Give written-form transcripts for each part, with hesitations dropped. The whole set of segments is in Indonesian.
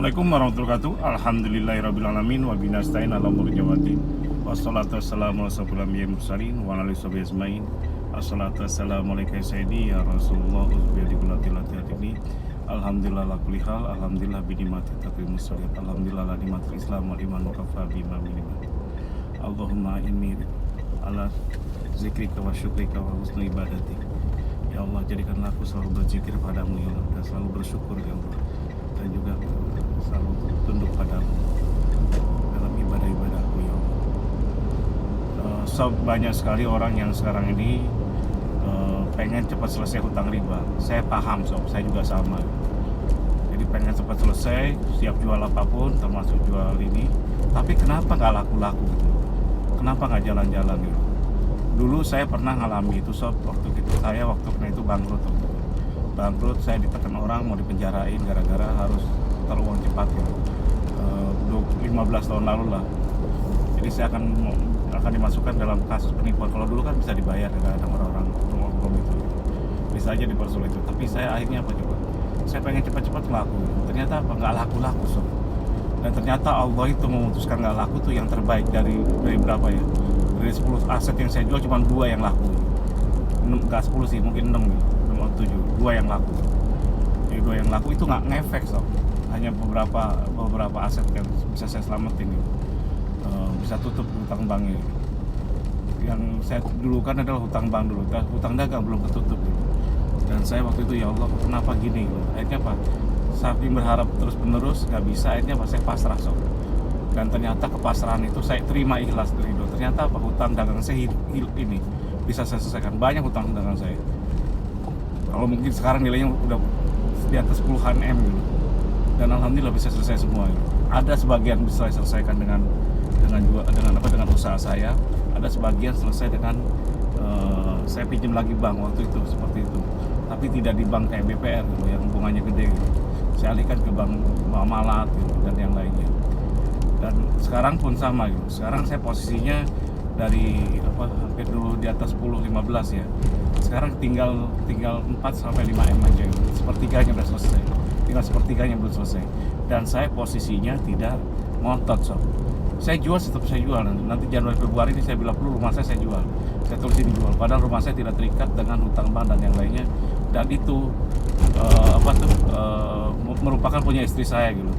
Assalamualaikum warahmatullahi wabarakatuh. Alhamdulillahirrabbilalamin. Wa binastain ala murjawati. Wassalatu wassalamu ala asyrafil anbiya'i mursalin wa ala alihi washabihi ajmain. Assalatu wassalamu alaika sayyidi ya Rasulullah uzbiyadikulatilatihadini. Alhamdulillah la kulli hal. Alhamdulillah binimati taqimus shalah. Alhamdulillah la nimatul islam wal iman wa kafa bima minima. Allahumma inni ala zikrika wa syukrika wa husni ibadati. Ya Allah, jadikanlah aku selalu berzikir padamu ya Allah, dan selalu bersyukur ya Allah, dan juga selalu tunduk padamu dalam ibadah-ibadahku ya Allah. Banyak sekali orang yang sekarang ini pengen cepat selesai hutang riba. Saya paham sob, saya juga sama. Jadi pengen cepat selesai, siap jual apapun, termasuk jual ini. Tapi kenapa nggak laku-laku gitu? Kenapa nggak jalan-jalan gitu? Dulu saya pernah ngalami itu sob, waktu kena itu bangkrut. Bangkrut, saya ditekan orang mau dipenjarain gara-gara harus putar uang cepat gitu. 15 tahun lalu lah. Jadi saya akan dimasukkan dalam kasus penipuan. Kalau dulu kan bisa dibayar kadang-kadang orang-orang belum itu. Bisa aja dipersulit itu. Tapi saya akhirnya apa coba? Saya pengen cepat-cepat laku. Ternyata apa? Nggak laku-laku sob. Dan ternyata Allah itu memutuskan nggak laku tuh yang terbaik dari berapa ya? Dari 10 aset yang saya jual cuma 2 yang laku. Nggak 10 sih, mungkin 6 gitu. 6 atau 7, 2 yang laku. Jadi 2 yang laku itu nggak ngefek sob. Hanya beberapa aset yang bisa saya selamatin gitu. Bisa tutup hutang banknya. Yang saya dulukan adalah hutang bank dulu, hutang dagang belum ketutup gitu. Dan saya waktu itu ya Allah kenapa gini gitu. Akhirnya apa? Saking berharap terus menerus nggak bisa, akhirnya apa? Saya pasrah sob. Dan ternyata kepasrahan itu saya terima ikhlas dari itu. Ternyata apa? Hutang dagang saya ini bisa saya selesaikan. Banyak hutang dagang saya. Kalau mungkin sekarang nilainya udah di atas puluhan M gitu. Dan alhamdulillah bisa selesai semua gitu. Ada sebagian bisa saya selesaikan dengan usaha saya. Ada sebagian selesai dengan saya pinjam lagi bank waktu itu seperti itu. Tapi tidak di bank kayak BPR gitu, yang bunganya gede gitu. Saya alihkan ke bank muamalat gitu, dan yang lainnya. Dan sekarang pun sama gitu. Sekarang saya posisinya dari hampir dulu di atas 10-15 ya. Sekarang tinggal 4-5 M aja gitu. Sepertiganya udah selesai. Tinggal sepertiganya belum selesai. Dan saya posisinya tidak ngotot sob. Saya jual, tetap saya jual. Nanti Januari Februari ini saya bila perlu rumah saya jual. Saya tulisin jual. Padahal rumah saya tidak terikat dengan hutang bank dan yang lainnya. Dan itu merupakan punya istri saya gitu.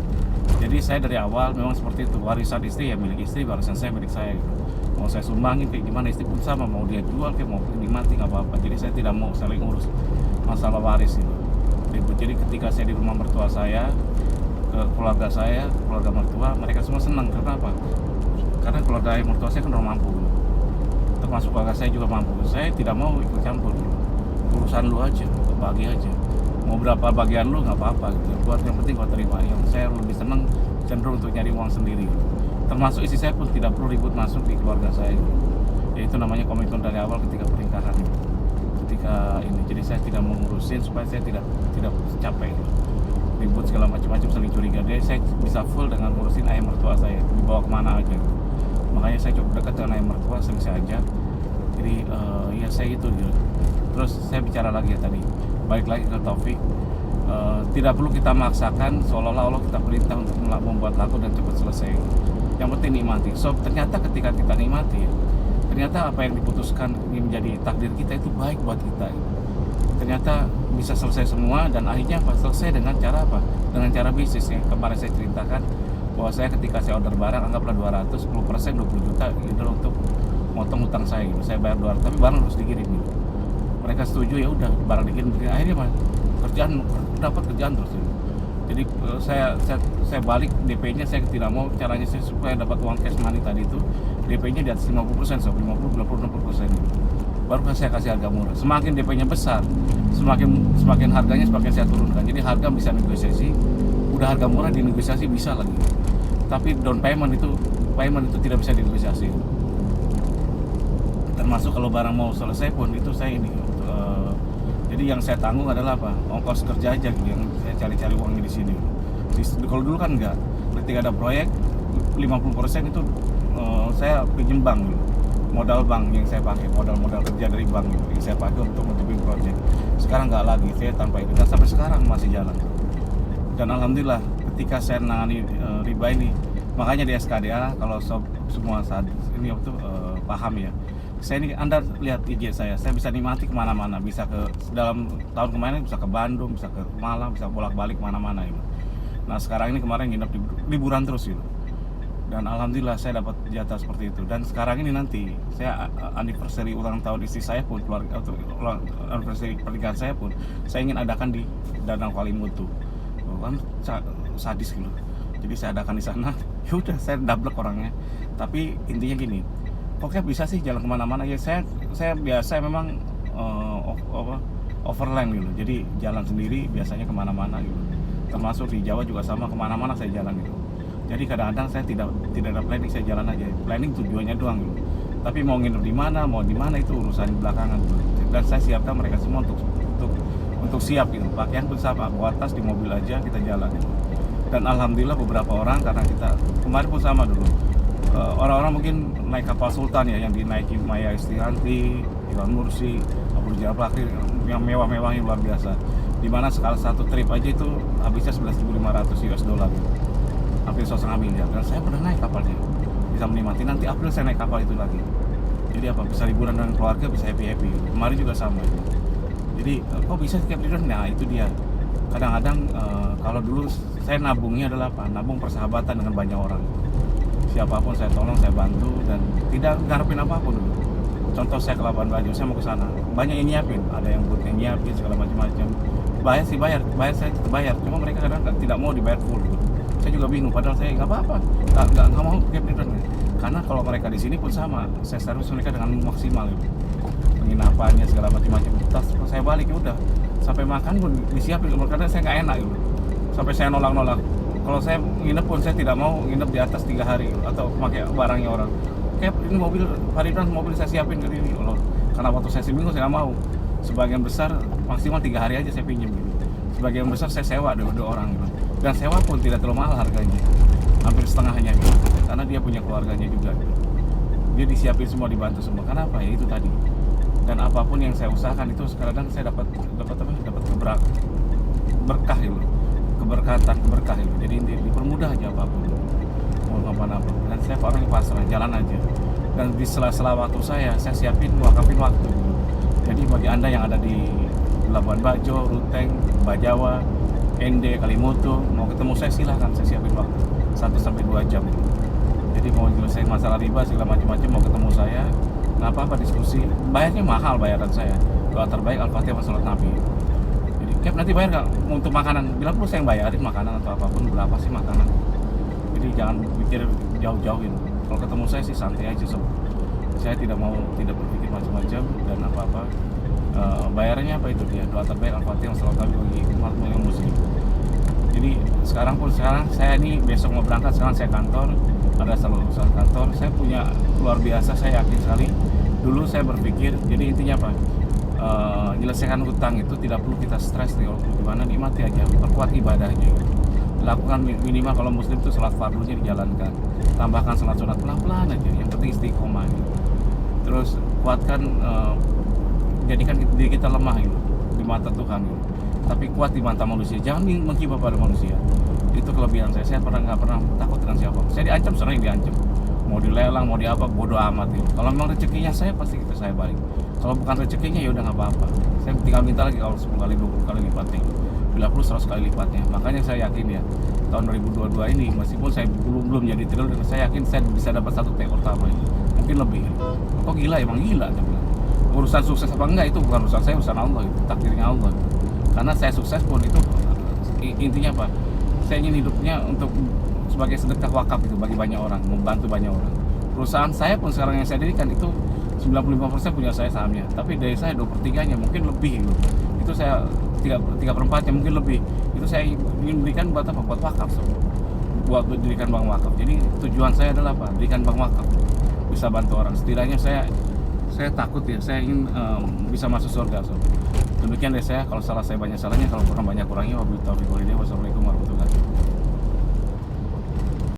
Jadi saya dari awal memang seperti itu, warisan istri ya milik istri, warisan saya milik saya gitu. Mau saya sumbangin kayak gimana, istri pun sama, mau dia jual kayak mau dinikmati nggak apa-apa. Jadi saya tidak mau saling urus masalah waris gitu. Jadi ketika saya di rumah mertua saya, ke keluarga saya, keluarga mertua, mereka semua senang. Karena apa? Karena keluarga mertua saya kan orang mampu gitu. Termasuk keluarga saya juga mampu. Saya tidak mau ikut campur gitu. Urusan lu aja, bagi aja. Mau berapa bagian lu nggak apa-apa gitu. Buat yang penting gua terima. Yang saya lebih senang cenderung untuk nyari uang sendiri gitu. Termasuk istri saya pun tidak perlu ribut masuk di keluarga saya gitu. Yaitu namanya komitmen dari awal ketika pernikahan gitu. Ketika ini, jadi saya tidak mengurusin supaya saya tidak capek gitu. Ribut segala macam-macam, saling curiga. Jadi saya bisa full dengan ngurusin ayah mertua saya, dibawa kemana aja gitu. Makanya saya cukup dekat dengan ayah mertua, sering saya ajak. Jadi ya saya itu gitu. Terus saya bicara lagi ya tadi, balik lagi ke Taufik. Tidak perlu kita maksakan seolah-olah Allah kita perintah untuk membuat laku dan cepat selesai. Yang penting nikmati. So ternyata ketika kita nikmati, ternyata apa yang diputuskan ini menjadi takdir kita itu baik buat kita. Ternyata bisa selesai semua dan akhirnya selesai dengan cara apa? Dengan cara bisnis yang kemarin saya ceritakan bahwa saya ketika saya order barang anggaplah 200, 10% 20 juta itu untuk motong hutang saya gitu. Saya bayar 200 tapi barang harus dikirim gitu. Mereka setuju ya udah barang dikirim. Akhirnya dapat kerjaan terus gitu. Jadi saya balik DP-nya, saya tidak mau caranya saya supaya dapat uang cash money tadi itu DP-nya di atas 50%, so 50, 60% gitu. Baru saya kasih harga murah. Semakin DP-nya besar, semakin harganya semakin saya turunkan. Jadi harga bisa negosiasi, udah harga murah dinegosiasi bisa lagi. Tapi down payment itu tidak bisa dinegosiasi. Termasuk kalau barang mau selesai pun itu saya ini. Jadi yang saya tanggung adalah apa? Ongkos kerja aja gitu, yang saya cari uangnya di sini. Kalau dulu kan enggak. Ketika ada proyek 50% itu saya pinjem bank gitu. Modal bank yang saya pakai, modal kerja dari bank gitu, yang saya pakai untuk menutupin proyek. Sekarang nggak lagi, saya tanpa itu dan sampai sekarang masih jalan. Dan alhamdulillah ketika saya menangani riba ini, makanya di SKDA kalau sob semua saat ini paham ya. Saya ini, Anda lihat IG saya bisa nikmati kemana-mana, bisa ke dalam tahun kemarin bisa ke Bandung, bisa ke Malang, bisa bolak-balik kemana-mana gitu. Nah sekarang ini kemarin nginep di liburan terus gitu. Dan alhamdulillah saya dapat jatah seperti itu. Dan sekarang ini nanti saya anniversary ulang tahun istri saya pun, keluarga atau anniversary pernikahan saya pun, saya ingin adakan di Danau Kalimutu. Kan sadis gitu. Jadi saya adakan di sana. Yaudah saya double orangnya. Tapi intinya gini, kok kayak bisa sih jalan kemana-mana ya. Saya biasa memang overland gitu. Jadi jalan sendiri biasanya kemana-mana gitu. Termasuk di Jawa juga sama, kemana-mana saya jalan gitu. Jadi kadang-kadang saya tidak ada planning, saya jalan aja. Planning tujuannya doang gitu. Tapi mau nginep di mana itu urusan belakangan gitu. Dan saya siapkan mereka semua untuk siap gitu. Pakaian pun sama, bawa tas di mobil aja kita jalan gitu. Dan alhamdulillah beberapa orang, karena kita kemarin pun sama dulu. Orang-orang mungkin naik kapal Sultan ya, yang dinaiki Maya Estianti, Iwan Mursi, Abu Rizal Bakri, yang mewah-mewah yang luar biasa. Dimana sekali satu trip aja itu habisnya 11.500 US dollar gitu. Hampir 1,5 miliar. Dan saya pernah naik kapalnya, bisa menikmati. Nanti April saya naik kapal itu lagi. Jadi bisa liburan dengan keluarga, bisa happy-happy. Kemarin juga sama. Jadi kok bisa setiap liburan? Nah itu dia. Kadang-kadang kalau dulu saya nabungnya adalah apa? Nabung persahabatan dengan banyak orang. Siapapun saya tolong, saya bantu, dan tidak ngarepin apapun dulu. Contoh saya ke Labuan Bajo, saya mau ke sana. Banyak yang nyiapin, ada yang buat yang nyiapin segala macam-macam. Bayar saya bayar. Cuma mereka kadang tidak mau dibayar full gitu. Saya juga bingung, padahal saya nggak apa-apa, nggak mau gap return. Karena kalau mereka di sini pun sama, saya servis mereka dengan maksimal gitu. Penginapannya segala macam-macam. Tas saya balik ya udah, sampai makan pun disiapin, karena saya nggak enak gitu. Sampai saya nolak. Kalau saya nginep pun saya tidak mau nginep di atas 3 hari atau pakai barangnya orang. Kayak ini mobil saya siapin ke sini loh. Karena waktu saya seminggu saya nggak mau. Sebagian besar maksimal 3 hari aja saya pinjam gitu. Sebagian besar saya sewa dua orang gitu. Dan sewa pun tidak terlalu mahal harganya, hampir setengahnya gitu. Karena dia punya keluarganya juga gitu. Dia disiapin semua, dibantu semua. Kenapa? Ya itu tadi. Dan apapun yang saya usahakan itu sekarang saya dapat berkah gitu. Berkah gitu. Jadi dipermudah aja apapun. Mau apa-apa. Dan saya orang yang pasrah, jalan aja. Dan di sela-sela waktu saya siapin wakafin waktu. Jadi bagi Anda yang ada di Labuan Bajo, Ruteng, Bajawa, Ende, Kalimutu, mau ketemu saya silahkan, saya siapin waktu 1-2 jam. Jadi mau nyelesain masalah riba segala macam-macam, mau ketemu saya, nggak apa-apa diskusi. Bayarnya mahal bayaran saya. Doa terbaik Al-Fatihah sama Salat Nabi. Jadi Cap nanti bayar nggak untuk makanan? Bila perlu saya yang bayarin makanan atau apapun, berapa sih makanan. Jadi jangan pikir jauh-jauh gitu. Kalau ketemu saya sih santai aja sob. Saya tidak berpikir macam-macam dan apa-apa. Bayarannya apa itu dia? Doa terbaik Al-Fatihah Salat Nabi bagi umat muslim. Jadi sekarang saya ini besok mau berangkat, sekarang saya kantor, ada selalu urusan kantor. Saya punya luar biasa, saya yakin sekali. Dulu saya berpikir, jadi intinya apa? Menyelesaikan hutang itu tidak perlu kita stres nih, gimana, nikmati aja, perkuat ibadahnya. Lakukan minimal kalau muslim itu sholat fardunya dijalankan, tambahkan sholat sunat pelan-pelan aja, yang penting istiqomah gitu. Terus kuatkan, jadikan diri kita lemah gitu, di mata Tuhan gitu. Tapi kuat di mata manusia, jangan menghibah pada manusia. Itu kelebihan saya nggak pernah takut dengan siapa. Saya diancam, sering diancam, mau dilelang, mau diapa, bodoh amat gitu. Kalau memang rezekinya saya, pasti itu saya balik. Kalau bukan rezekinya ya udah nggak apa-apa. Saya tinggal minta lagi kalau 10 kali, 20 kali lipatnya. Bila perlu 100 kali lipatnya. Makanya saya yakin ya, tahun 2022 ini meskipun saya belum jadi triliuner, saya yakin saya bisa dapat 1 T pertama ini. Mungkin lebih. Kok gila? Emang gila saya bilang. Urusan sukses apa enggak itu bukan urusan saya, urusan Allah itu, takdirnya Allah. Karena saya sukses pun itu intinya apa? Saya ingin hidupnya untuk sebagai sedekah wakaf itu bagi banyak orang, membantu banyak orang. Perusahaan saya pun sekarang yang saya dirikan itu 95% punya saya sahamnya, tapi dari saya 2/3-nya mungkin lebih gitu. Itu saya 3/4-nya mungkin lebih. Itu saya ingin berikan buat apa? Buat wakaf, buat dirikan bank wakaf. Jadi tujuan saya adalah apa? Dirikan bank wakaf, bisa bantu orang. Setidaknya saya takut ya, saya ingin bisa masuk surga. Demikian dari saya. Kalau salah saya banyak salahnya, kalau kurang banyak kurangnya. Wabillahi taufiq wal hidayah. Wassalamualaikum